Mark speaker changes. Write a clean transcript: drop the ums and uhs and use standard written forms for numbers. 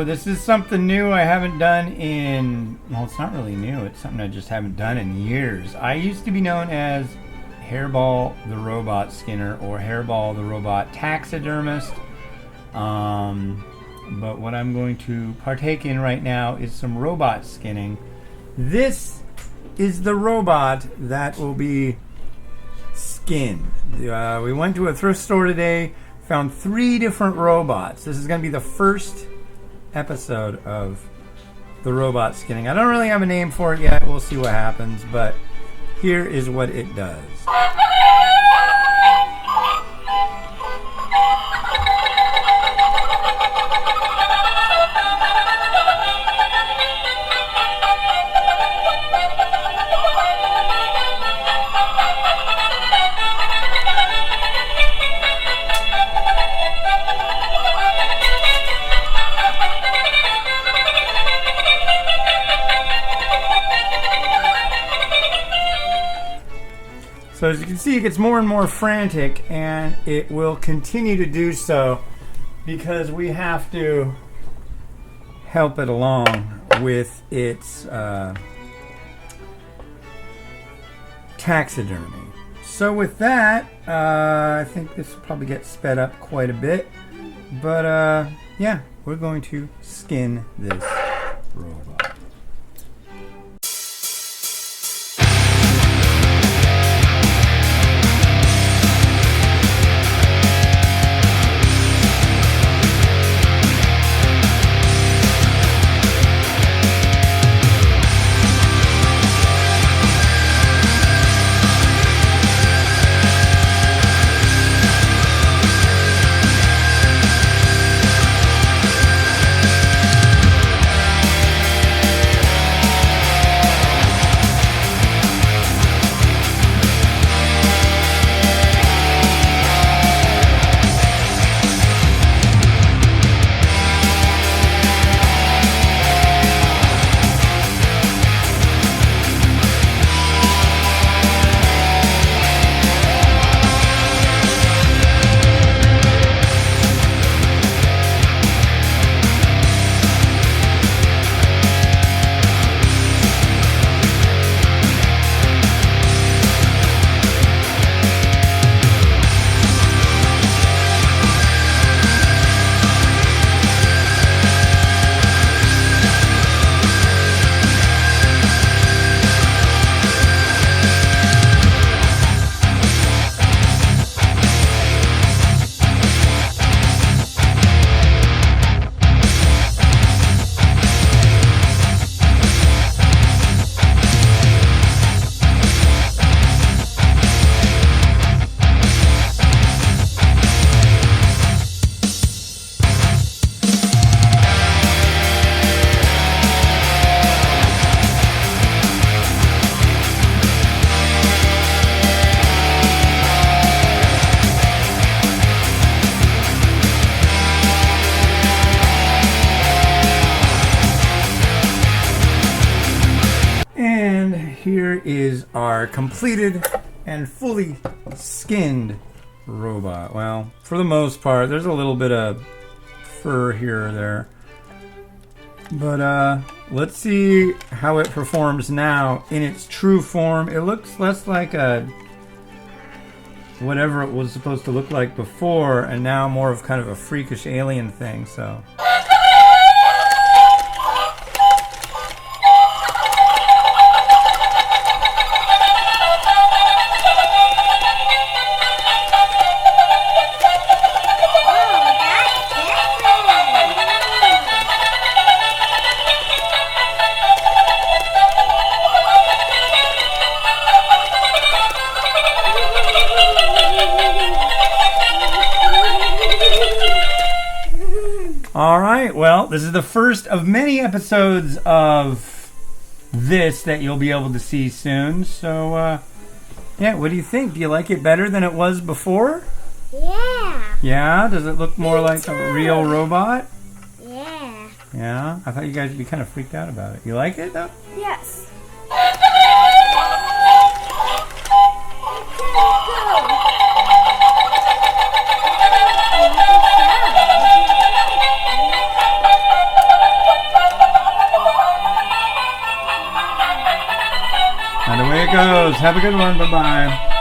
Speaker 1: this is something new I haven't done in, well, it's not really new. It's something I just haven't done in years. I used to be known as Hairball the Robot Skinner or Hairball the Robot Taxidermist. But what I'm going to partake in right now is some robot skinning. This is the robot that will be skinned. We went to a thrift store today, found 3 different robots. This is going to be the first episode of the robot skinning. I don't really have a name for it yet. We'll see what happens, but here is what it does. So as you can see, it gets more and more frantic, and it will continue to do so because we have to help it along with its taxidermy. So with that, I think this will probably get sped up quite a bit. But yeah, we're going to skin this robot. Here is our completed and fully skinned robot. Well, for the most part, there's a little bit of fur here or there. But let's see how it performs now in its true form. It looks less like a whatever it was supposed to look like before, and now more of kind of a freakish alien thing. So alright, well, this is the first of many episodes of this that you'll be able to see soon. So, yeah, what do you think? Do you like it better than it was before?
Speaker 2: Yeah.
Speaker 1: Yeah? Does it look more like a real robot?
Speaker 2: Yeah.
Speaker 1: Yeah? I thought you guys would be kind of freaked out about it. You like it, though?
Speaker 2: Yes.
Speaker 1: Have a good one. Bye-bye.